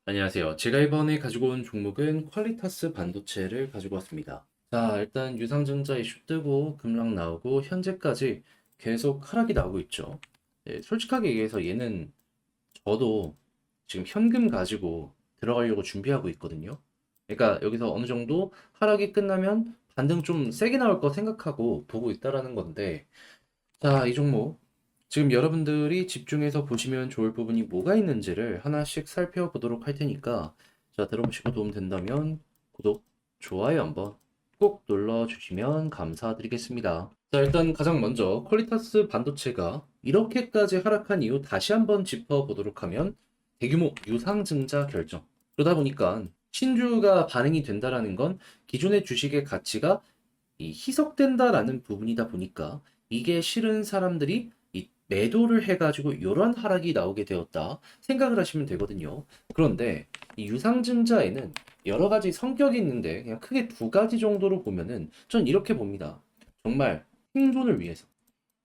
안녕하세요. 제가 이번에 가지고 온 종목은 퀄리타스 반도체를 가지고 왔습니다. 자, 일단 유상증자 이슈 뜨고 급락 나오고 현재까지 계속 하락이 나오고 있죠. 네, 솔직하게 얘기해서 얘는 저도 지금 현금 가지고 들어가려고 준비하고 있거든요. 그러니까 여기서 어느 정도 하락이 끝나면 반등 좀 세게 나올 거 생각하고 보고 있다라는 건데, 자, 이 종목 지금 여러분들이 집중해서 보시면 좋을 부분이 뭐가 있는지를 하나씩 살펴보도록 할 테니까, 자, 들어보시고 도움 된다면 구독, 좋아요 한번 꼭 눌러주시면 감사드리겠습니다. 자, 일단 가장 먼저 퀄리타스 반도체가 이렇게까지 하락한 이유 다시 한번 짚어보도록 하면 대규모 유상증자 결정. 그러다 보니까 신주가 반응이 된다라는 건 기존의 주식의 가치가 이 희석된다라는 부분이다 보니까 이게 실은 사람들이 이 매도를 해가지고 이런 하락이 나오게 되었다 생각을 하시면 되거든요. 그런데 이 유상증자에는 여러 가지 성격이 있는데 그냥 크게 두 가지 정도로 보면은 전 이렇게 봅니다. 정말 생존을 위해서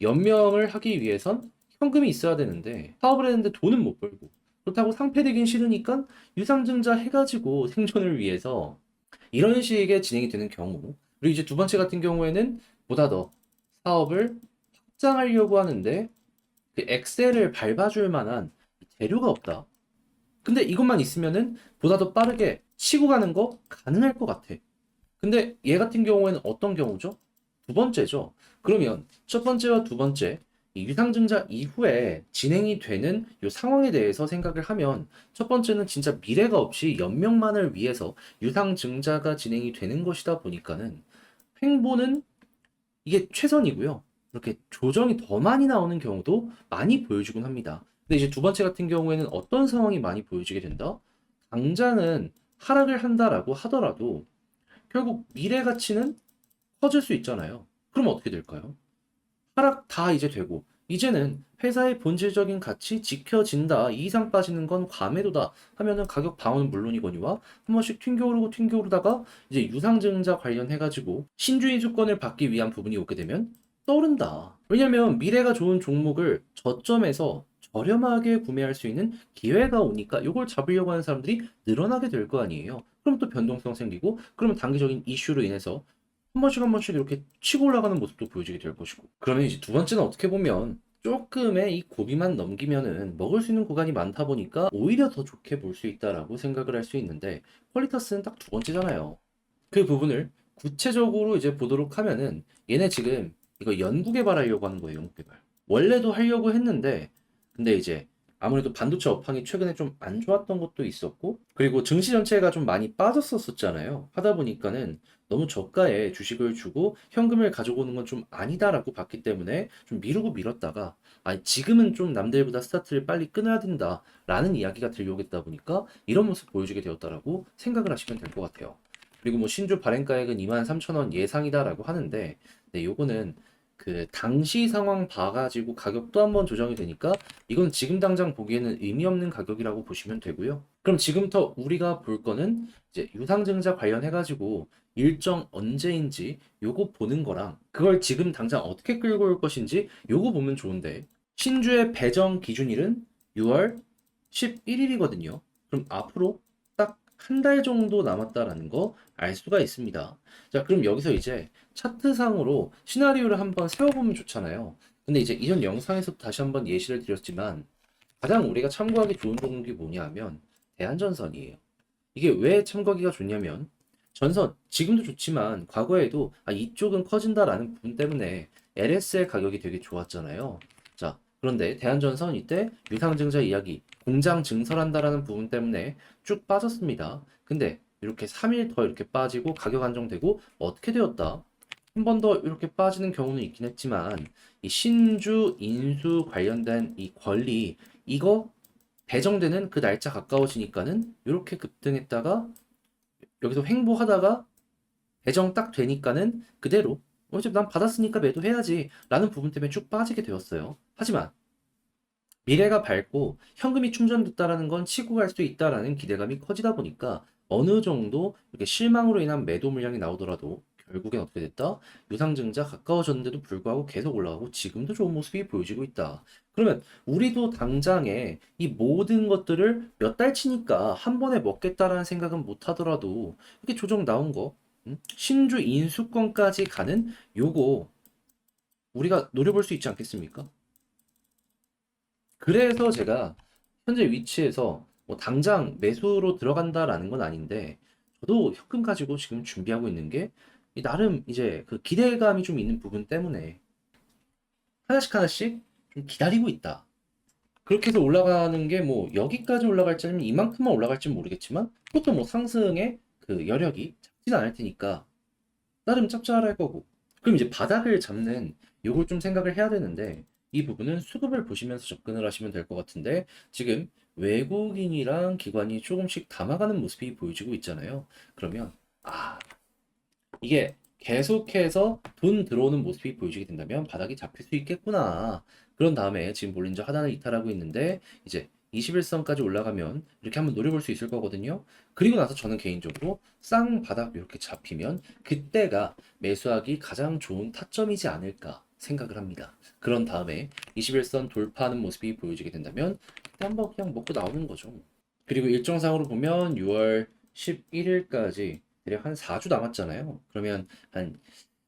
연명을 하기 위해선 현금이 있어야 되는데 사업을 했는데 돈은 못 벌고 그렇다고 상폐되긴 싫으니까 유상증자 해가지고 생존을 위해서 이런 식의 진행이 되는 경우, 그리고 이제 두 번째 같은 경우에는 보다 더 사업을 확장하려고 하는데 그 엑셀을 밟아줄 만한 재료가 없다. 근데 이것만 있으면은 보다 더 빠르게 치고 가는 거 가능할 것 같아. 근데 얘 같은 경우에는 어떤 경우죠? 두 번째죠. 그러면 첫 번째와 두 번째, 이 유상증자 이후에 진행이 되는 이 상황에 대해서 생각을 하면 첫 번째는 진짜 미래가 없이 연명만을 위해서 유상증자가 진행이 되는 것이다 보니까는 횡보는 이게 최선이고요. 이렇게 조정이 더 많이 나오는 경우도 많이 보여주곤 합니다. 근데 이제 두 번째 같은 경우에는 어떤 상황이 많이 보여지게 된다? 당장은 하락을 한다라고 하더라도 결국 미래 가치는 커질 수 있잖아요. 그럼 어떻게 될까요? 하락 다 이제 되고, 이제는 회사의 본질적인 가치 지켜진다. 이 이상 빠지는 건 과매도다. 하면은 가격 방어는 물론이거니와 한 번씩 튕겨오르고 튕겨오르다가 이제 유상증자 관련해가지고 신주인 수권을 받기 위한 부분이 오게 되면 떠오른다. 왜냐면 미래가 좋은 종목을 저점에서 저렴하게 구매할 수 있는 기회가 오니까 이걸 잡으려고 하는 사람들이 늘어나게 될 거 아니에요. 그럼 또 변동성 생기고, 그러면 단기적인 이슈로 인해서 한 번씩 이렇게 치고 올라가는 모습도 보여지게 될 것이고. 그러면 이제 두 번째는 어떻게 보면 조금의 이 고비만 넘기면은 먹을 수 있는 구간이 많다 보니까 오히려 더 좋게 볼 수 있다라고 생각을 할 수 있는데 퀄리타스는 딱 두 번째잖아요. 그 부분을 구체적으로 이제 보도록 하면은 얘네 지금 이거 연구 개발하려고 하는 거예요, 연구 개발. 원래도 하려고 했는데 근데 이제 아무래도 반도체 업황이 최근에 좀 안 좋았던 것도 있었고 그리고 증시 전체가 좀 많이 빠졌었잖아요. 하다 보니까는 너무 저가에 주식을 주고 현금을 가져오는 건 좀 아니다라고 봤기 때문에 좀 미루고 미뤘다가 아니 지금은 좀 남들보다 스타트를 빨리 끊어야 된다라는 이야기가 들려오겠다 보니까 이런 모습 보여주게 되었다라고 생각을 하시면 될 것 같아요. 그리고 뭐 신주 발행가액은 23,000원 예상이다라고 하는데 네, 요거는 그 당시 상황 봐가지고 가격도 한번 조정이 되니까 이건 지금 당장 보기에는 의미 없는 가격이라고 보시면 되고요. 그럼 지금부터 우리가 볼 거는 이제 유상증자 관련해가지고 일정 언제인지 요거 보는 거랑 그걸 지금 당장 어떻게 끌고 올 것인지 요거 보면 좋은데 신주의 배정 기준일은 6월 11일이거든요. 그럼 앞으로 딱 한 달 정도 남았다라는 거 알 수가 있습니다. 자, 그럼 여기서 이제 차트상으로 시나리오를 한번 세워보면 좋잖아요. 근데 이제 이전 영상에서 다시 한번 예시를 드렸지만 가장 우리가 참고하기 좋은 종목이 뭐냐 하면 대한전선이에요. 이게 왜 참고하기가 좋냐면 전선 지금도 좋지만 과거에도 이쪽은 커진다라는 부분 때문에 LS의 가격이 되게 좋았잖아요. 자, 그런데 대한전선 이때 유상증자 이야기 공장 증설한다라는 부분 때문에 쭉 빠졌습니다. 근데 이렇게 3일 더 이렇게 빠지고 가격 안정되고 어떻게 되었다? 한 번 더 이렇게 빠지는 경우는 있긴 했지만 이 신주 인수 관련된 이 권리 이거 배정되는 그 날짜 가까워지니까는 이렇게 급등했다가 여기서 횡보하다가 배정 딱 되니까는 그대로 이제 난 받았으니까 매도해야지 라는 부분 때문에 쭉 빠지게 되었어요. 하지만 미래가 밝고 현금이 충전됐다라는 건 치고 갈 수 있다라는 기대감이 커지다 보니까 어느 정도 이렇게 실망으로 인한 매도 물량이 나오더라도 결국엔 어떻게 됐다? 유상증자 가까워졌는데도 불구하고 계속 올라가고 지금도 좋은 모습이 보여지고 있다. 그러면 우리도 당장에 이 모든 것들을 몇 달 치니까 한 번에 먹겠다라는 생각은 못 하더라도 이렇게 조정 나온 거, 신주 인수권까지 가는 요거 우리가 노려볼 수 있지 않겠습니까? 그래서 제가 현재 위치에서 뭐 당장 매수로 들어간다라는 건 아닌데 저도 현금 가지고 지금 준비하고 있는 게 나름 이제 그 기대감이 좀 있는 부분 때문에 하나씩 하나씩 좀 기다리고 있다. 그렇게 해서 올라가는 게 뭐 여기까지 올라갈지 아니면 이만큼만 올라갈지 모르겠지만 그것도 뭐 상승의 그 여력이 작진 않을 테니까 나름 짭짤할 거고. 그럼 이제 바닥을 잡는 요걸 좀 생각을 해야 되는데 이 부분은 수급을 보시면서 접근을 하시면 될 것 같은데 지금 외국인이랑 기관이 조금씩 담아가는 모습이 보여지고 있잖아요. 그러면 이게 계속해서 돈 들어오는 모습이 보여지게 된다면 바닥이 잡힐 수 있겠구나. 그런 다음에 지금 볼린저 하단을 이탈하고 있는데 이제 21선까지 올라가면 이렇게 한번 노려볼 수 있을 거거든요. 그리고 나서 저는 개인적으로 쌍바닥 이렇게 잡히면 그때가 매수하기 가장 좋은 타점이지 않을까 생각을 합니다. 그런 다음에 21선 돌파하는 모습이 보여지게 된다면 그때 한번 그냥 먹고 나오는 거죠. 그리고 일정상으로 보면 6월 11일까지 대략 한 4주 남았잖아요. 그러면 한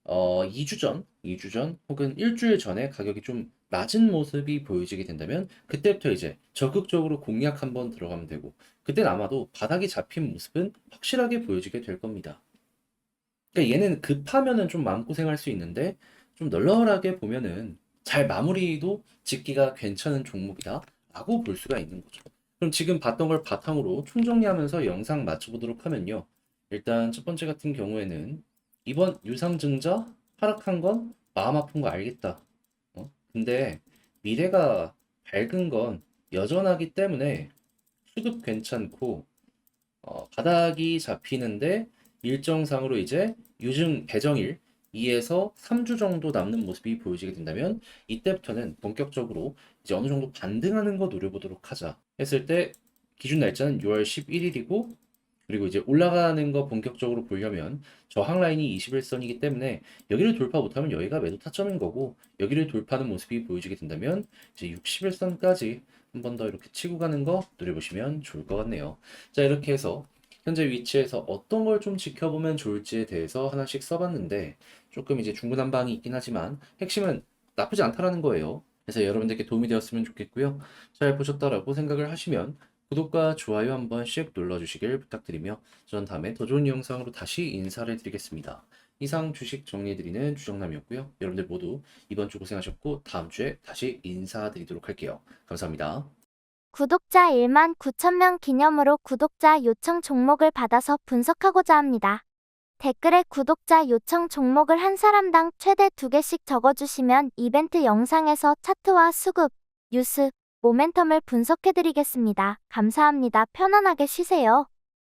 2주 전 혹은 일주일 전에 가격이 좀 낮은 모습이 보여지게 된다면 그때부터 이제 적극적으로 공략 한번 들어가면 되고 그땐 아마도 바닥이 잡힌 모습은 확실하게 보여지게 될 겁니다. 그러니까 얘는 급하면은 좀 마음고생할 수 있는데 좀 널널하게 보면은 잘 마무리도 짓기가 괜찮은 종목이다 라고 볼 수가 있는 거죠. 그럼 지금 봤던 걸 바탕으로 총정리하면서 영상 맞춰보도록 하면요. 일단 첫 번째 같은 경우에는 이번 유상증자 하락한 건 마음 아픈 거 알겠다. 근데 미래가 밝은 건 여전하기 때문에 수급 괜찮고 바닥이 잡히는데 일정상으로 이제 유증 배정일 2에서 3주 정도 남는 모습이 보여지게 된다면 이때부터는 본격적으로 이제 어느 정도 반등하는 거 노려보도록 하자 했을 때 기준 날짜는 6월 11일이고 그리고 이제 올라가는 거 본격적으로 보려면 저항 라인이 21선이기 때문에 여기를 돌파 못하면 여기가 매도 타점인 거고 여기를 돌파하는 모습이 보여지게 된다면 이제 61선까지 한 번 더 이렇게 치고 가는 거 노려보시면 좋을 것 같네요. 자, 이렇게 해서 현재 위치에서 어떤 걸 좀 지켜보면 좋을지에 대해서 하나씩 써봤는데 조금 이제 중구난방이 있긴 하지만 핵심은 나쁘지 않다라는 거예요. 그래서 여러분들께 도움이 되었으면 좋겠고요. 잘 보셨다라고 생각을 하시면 구독과 좋아요 한 번씩 눌러주시길 부탁드리며 전 다음에 더 좋은 영상으로 다시 인사를 드리겠습니다. 이상 주식 정리해드리는 주정남이었고요. 여러분들 모두 이번 주 고생하셨고 다음 주에 다시 인사드리도록 할게요. 감사합니다. 구독자 1만 9천 명 기념으로 구독자 요청 종목을 받아서 분석하고자 합니다. 댓글에 구독자 요청 종목을 한 사람당 최대 2개씩 적어주시면 이벤트 영상에서 차트와 수급, 뉴스, 모멘텀을 분석해드리겠습니다. 감사합니다. 편안하게 쉬세요.